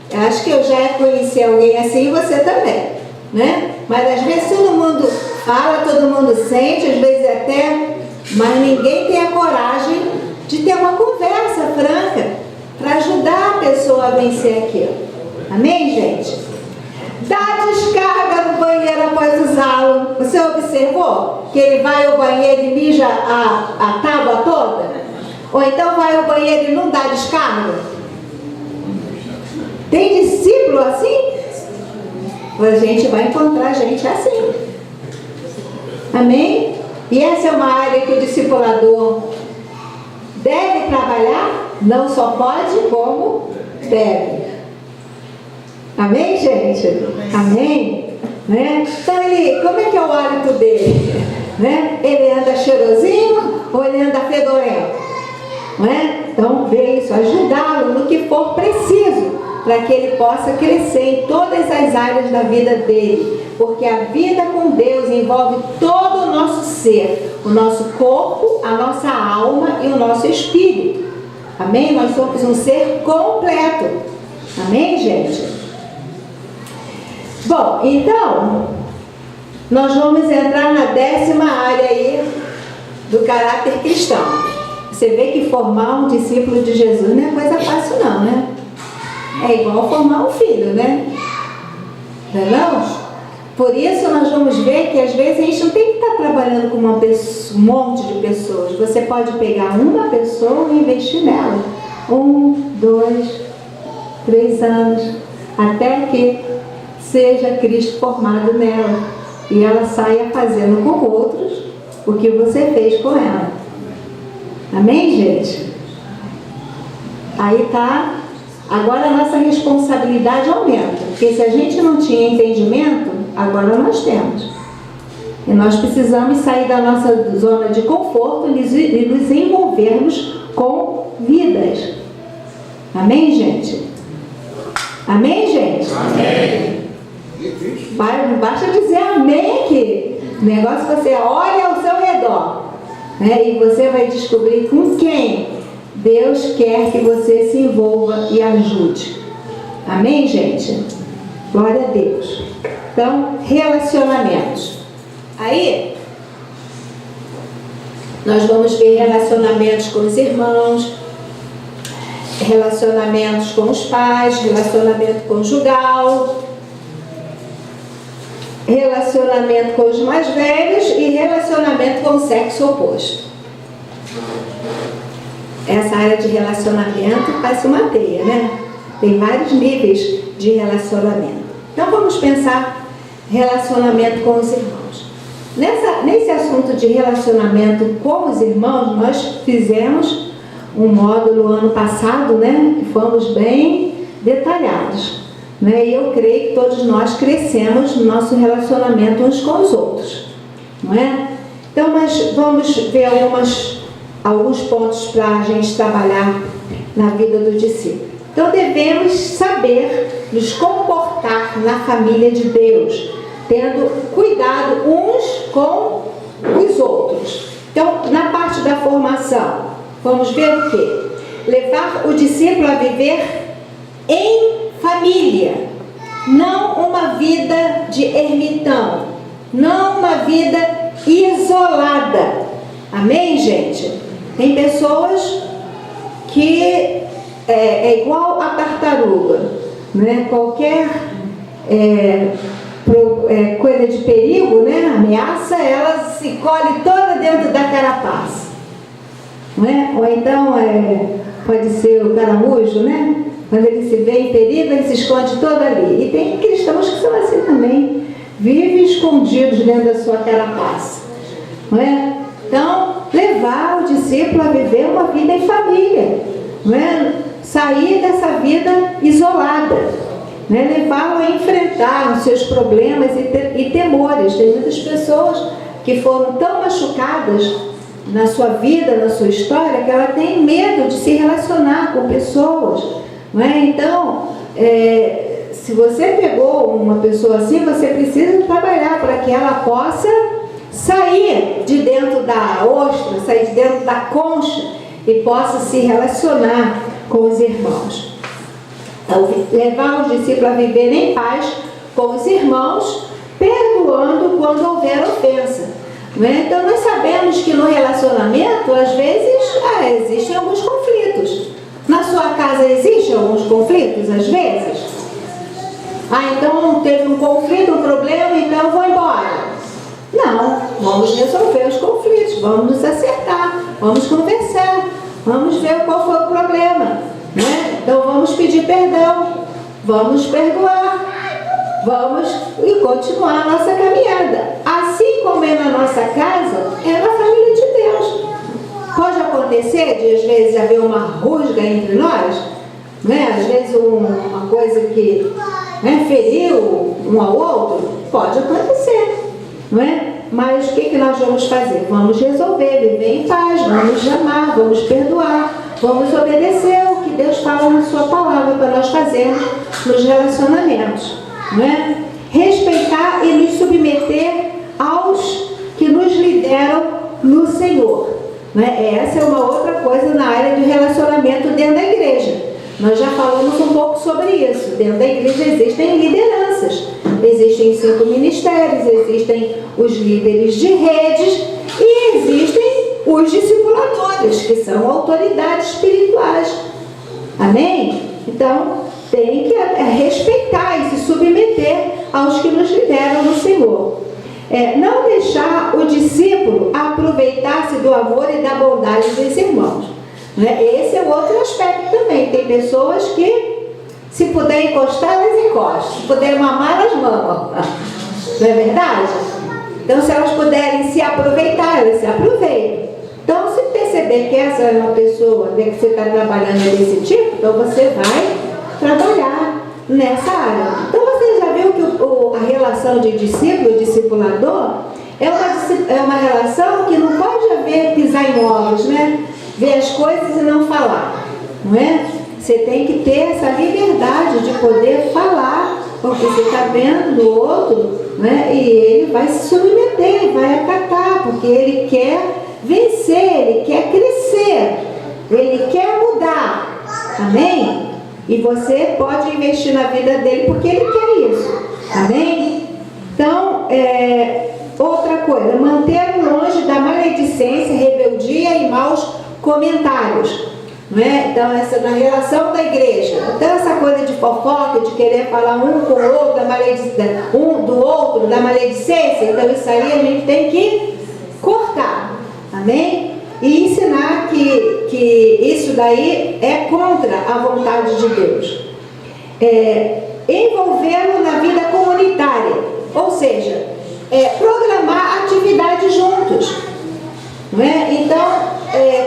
Eu acho que eu já conheci alguém assim e você também, né? Mas às vezes todo mundo fala, todo mundo sente, às vezes até, mas ninguém tem a coragem de ter uma conversa franca para ajudar a pessoa a vencer aquilo. Amém, gente? Dá descarga no banheiro após usá-lo. Você observou que ele vai ao banheiro e mija a tábua toda? Ou então vai ao banheiro e não dá descarga? Tem discípulo assim? A gente vai encontrar gente assim. Amém? E essa é uma área que o discipulador deve trabalhar, não só pode, como deve. Amém, gente? Amém? Né? Então, como é que é o hálito dele? Né? Ele anda cheirosinho ou ele anda fedorento? Né? Então, ver isso, ajudá-lo no que for preciso, para que ele possa crescer em todas as áreas da vida dele. Porque a vida com Deus envolve todo o nosso ser, o nosso corpo, a nossa alma e o nosso espírito. Amém? Nós somos um ser completo. Amém, gente? Bom, então, nós vamos entrar na 10ª área aí do caráter cristão. Você vê que formar um discípulo de Jesus não é coisa fácil não, né? É igual formar um filho, né? Não é não? Por isso nós vamos ver que às vezes a gente não tem que estar trabalhando com um monte de pessoas. Você pode pegar uma pessoa e investir nela. 1, 2, 3 anos, até que seja Cristo formado nela e ela saia fazendo com outros o que você fez com ela. Amém, gente? Aí tá. Agora a nossa responsabilidade aumenta, porque se a gente não tinha entendimento, agora nós temos. E nós precisamos sair da nossa zona de conforto e nos envolvermos com vidas. Amém, gente? Amém, gente? Amém. Basta dizer amém aqui. O negócio é você olha ao seu redor, né? E você vai descobrir com quem Deus quer que você se envolva e ajude. Amém, gente? Glória a Deus. Então, relacionamentos. Aí, nós vamos ver relacionamentos com os irmãos, relacionamentos com os pais, relacionamento conjugal, relacionamento com os mais velhos e relacionamento com o sexo oposto. Essa área de relacionamento parece uma teia, né? Tem vários níveis de relacionamento. Então vamos pensar relacionamento com os irmãos. Nesse assunto de relacionamento com os irmãos, nós fizemos um módulo ano passado, né? Que fomos bem detalhados. Né? E eu creio que todos nós crescemos no nosso relacionamento uns com os outros. Não é? Então, mas vamos ver alguns pontos para a gente trabalhar na vida do discípulo. Então devemos saber nos comportar na família de Deus, tendo cuidado uns com os outros. Então, na parte da formação, vamos ver o quê? Levar o discípulo a viver em família, não uma vida de ermitão, não uma vida isolada. Amém, gente? Tem pessoas que é igual a tartaruga, né? Qualquer coisa de perigo, né? Ameaça, ela se colhe toda dentro da carapaça, não é? Ou então pode ser o caramujo, né? Quando ele se vê em perigo, ele se esconde todo ali. E tem cristãos que são assim também, vivem escondidos dentro da sua carapaça, não é? Então, levar o discípulo a viver uma vida em família, não é? Sair dessa vida isolada, né? Levá-lo a enfrentar os seus problemas e temores. Tem muitas pessoas que foram tão machucadas na sua vida, na sua história, que ela tem medo de se relacionar com pessoas, não é? Então, se você pegou uma pessoa assim, você precisa trabalhar para que ela possa sair de dentro da ostra, sair de dentro da concha e possa se relacionar com os irmãos. Então, levar os discípulos a viver em paz com os irmãos, perdoando quando houver ofensa. Não é? Então, nós sabemos que no relacionamento, às vezes, existem alguns conflitos. Na sua casa existem alguns conflitos, às vezes? Então teve um conflito, um problema, então eu vou embora. Não, vamos resolver os conflitos, vamos nos acertar, vamos conversar, vamos ver qual foi o problema, né? Então vamos pedir perdão, vamos perdoar, vamos e continuar a nossa caminhada. Assim como é na nossa casa, é na família de Deus. Pode acontecer de às vezes haver uma rusga entre nós, né? Às vezes uma coisa que, né, feriu um ao outro, pode acontecer, não é? Mas o que nós vamos fazer? Vamos resolver, viver em paz, vamos amar, vamos perdoar, vamos obedecer o que Deus fala na sua palavra para nós fazermos nos relacionamentos, não é? Respeitar e nos submeter aos que nos lideram no Senhor. Essa é uma outra coisa na área de relacionamento dentro da igreja. Nós já falamos um pouco sobre isso. Dentro da igreja existem lideranças, existem 5 ministérios, existem os líderes de redes e existem os discipuladores, que são autoridades espirituais. Amém? Então, tem que respeitar e se submeter aos que nos lideram no Senhor. Não deixar o discípulo aproveitar-se do amor e da bondade dos irmãos. Esse é o outro aspecto também. Tem pessoas que, se puder encostar, elas encostam. Se puderem mamar, elas mamam. Não é verdade? Então, se elas puderem se aproveitar, elas se aproveitam. Então, se perceber que essa é uma pessoa que você está trabalhando desse tipo, então você vai trabalhar nessa área. Então, você já viu que a relação de discípulo e discipulador é uma relação que não pode haver pisar em ovos, né? Ver as coisas e não falar, não é? Você tem que ter essa liberdade de poder falar, porque você está vendo do outro, né? E ele vai se submeter, vai acatar, porque ele quer vencer, ele quer crescer. Ele quer mudar. Amém? E você pode investir na vida dele porque ele quer isso. Amém? Então, outra coisa, manter longe da maledicência, rebeldia e maus comentários. Não é? Então, essa na relação da igreja. Então, essa coisa de fofoca, de querer falar um com o outro, da maledicência, um do outro, da maledicência, então isso aí a gente tem que cortar. Amém? E ensinar que isso daí é contra a vontade de Deus. Envolvê-lo na vida comunitária, ou seja, programar atividades juntos, não é? Então,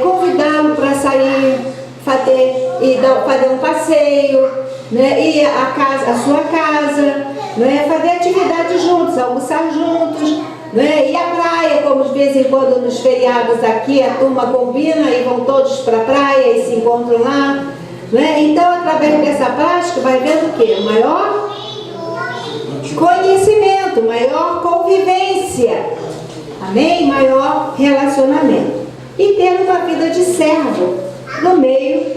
convidá-lo para sair, fazer um passeio, né? Ir à sua casa, não é? Fazer atividades juntos, almoçar juntos, né? Ir à praia, como de vez em quando nos feriados aqui a turma combina e vão todos para a praia e se encontram lá, né? Então, através dessa prática, vai vendo o quê? Maior conhecimento, maior convivência, amém? Maior relacionamento. E ter uma vida de servo no meio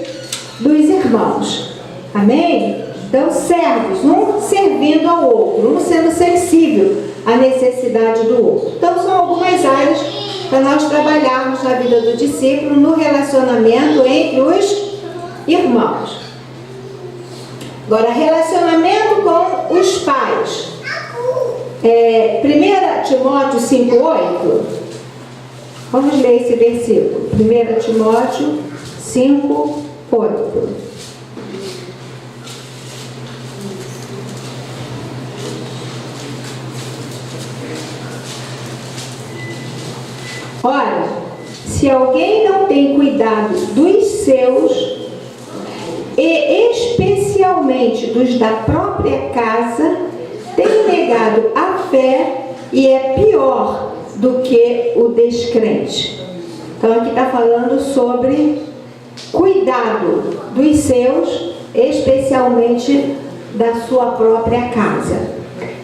dos irmãos, amém? Então, servos, um servindo ao outro, um sendo sensível à necessidade do outro. Então, são algumas áreas para nós trabalharmos na vida do discípulo, no relacionamento entre os irmãos. Agora, relacionamento com os pais. 1 Timóteo 5,8. Vamos ler esse versículo. 1 Timóteo 5,8. Ora, se alguém não tem cuidado dos seus, e especialmente dos da própria casa, tem negado a fé e é pior do que o descrente. Então aqui está falando sobre cuidado dos seus, especialmente da sua própria casa.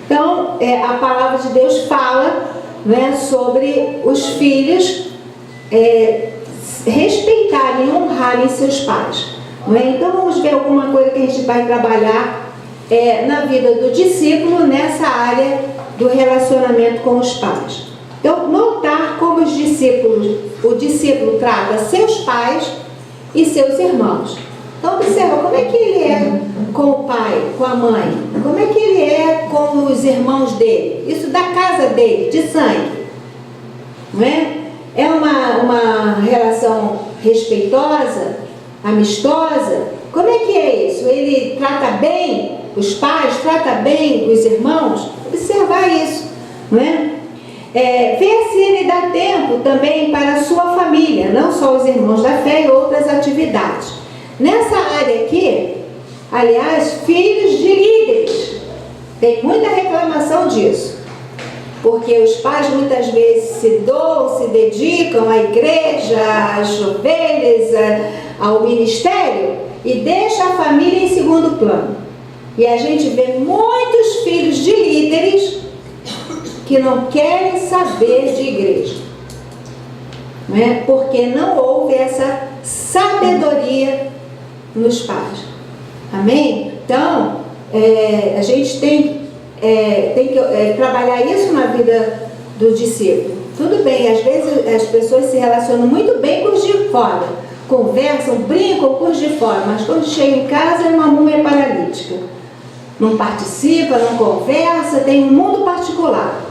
Então a palavra de Deus fala, né, sobre os filhos respeitarem e honrarem seus pais. Não é? Então vamos ver alguma coisa que a gente vai trabalhar na vida do discípulo nessa área do relacionamento com os pais. Então, notar como o discípulo trata seus pais e seus irmãos. Então, observa como é que ele é com o pai, com a mãe, como é que ele é com os irmãos dele, isso da casa dele, de sangue. Não é? É uma relação respeitosa, amistosa? Como é que é isso? Ele trata bem os pais, trata bem os irmãos? Observar isso, não é? Ver se ele dá tempo também para a sua família, não só os irmãos da fé e outras atividades. Nessa área aqui, aliás, filhos de líderes, tem muita reclamação disso, porque os pais muitas vezes se doam, se dedicam à igreja, às ovelhas, ao ministério, e deixa a família em segundo plano. E a gente vê muitos filhos de líderes que não querem saber de igreja, não é? Porque não houve essa sabedoria nos pais. Amém? Então, a gente tem que trabalhar isso na vida do discípulo. Tudo bem, às vezes as pessoas se relacionam muito bem com os de fora, conversam, brincam com os de fora, mas quando chega em casa é uma múmia paralítica. Não participa, não conversa, tem um mundo particular.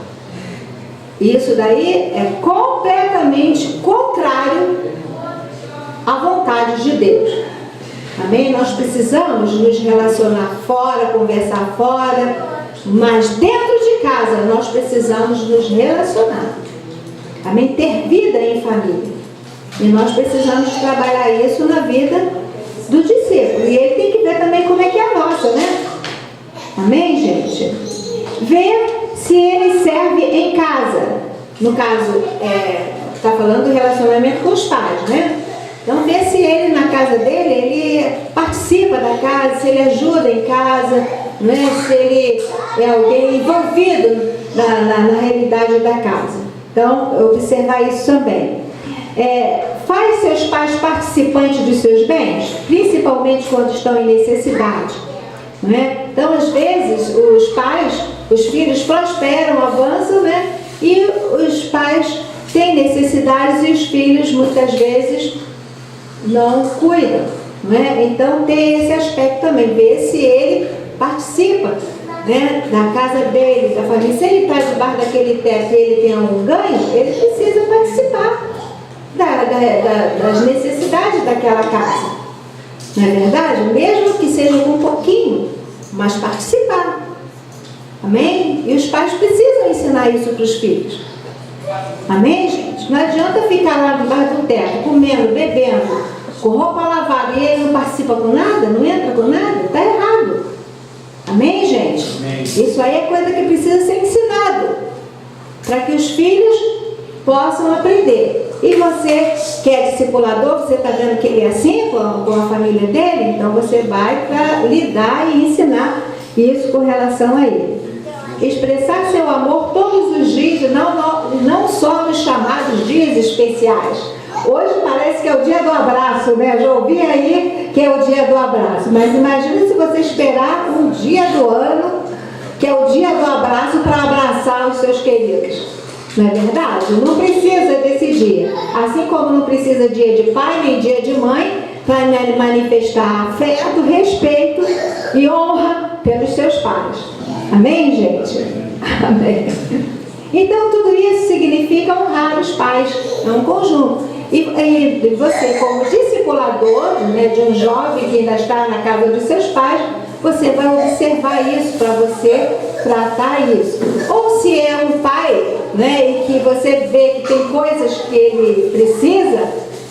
Isso daí é completamente contrário à vontade de Deus. Amém? Nós precisamos nos relacionar fora, conversar fora, mas dentro de casa nós precisamos nos relacionar. Amém? Ter vida em família. E nós precisamos trabalhar isso na vida do discípulo. E ele tem que ver também como é que é a nossa, né? Amém, gente? Ver se ele serve em casa. No caso, está falando do relacionamento com os pais, né? Então, ver se ele, na casa dele, ele participa da casa, se ele ajuda em casa, né? Se ele é alguém envolvido na realidade da casa. Então, observar isso também. Faz seus pais participantes dos seus bens, principalmente quando estão em necessidade. Né? Então, às vezes, os filhos prosperam, avançam, né? E os pais têm necessidades e os filhos, muitas vezes, não cuidam. Né? Então, tem esse aspecto também, ver se ele participa, né, da casa dele, da família. Se ele está debaixo daquele teto e ele tem algum ganho, ele precisa participar das necessidades daquela casa. Não é verdade? Mesmo que seja um pouquinho, mas participar. Amém? E os pais precisam ensinar isso para os filhos. Amém, gente? Não adianta ficar lá debaixo do teto, comendo, bebendo, com roupa lavada e ele não participa com nada, não entra com nada, está errado. Amém, gente? Amém. Isso aí é coisa que precisa ser ensinado para que os filhos possam aprender. E você que é discipulador, você está vendo que ele é assim com a família dele, então você vai para lidar e ensinar isso com relação a ele. Expressar seu amor todos os dias, não só nos chamados dias especiais. Hoje parece que é o dia do abraço, né? Já ouvi aí que é o dia do abraço, mas imagina se você esperar um dia do ano, que é o dia do abraço, para abraçar os seus queridos. Não é verdade? Não precisa desse dia. Assim como não precisa dia de pai nem dia de mãe, para manifestar afeto, respeito e honra pelos seus pais. Amém, gente? Amém. Então, tudo isso significa honrar os pais. É um conjunto. E você, como discipulador, né, de um jovem que ainda está na casa dos seus pais, você vai observar isso para você tratar isso. Ou se é um pai, né, e que você vê que tem coisas que ele precisa,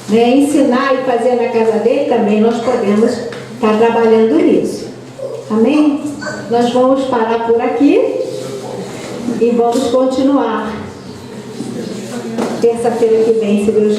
né, ensinar e fazer na casa dele, também nós podemos estar trabalhando nisso. Amém? Nós vamos parar por aqui e vamos continuar terça-feira que vem, se Deus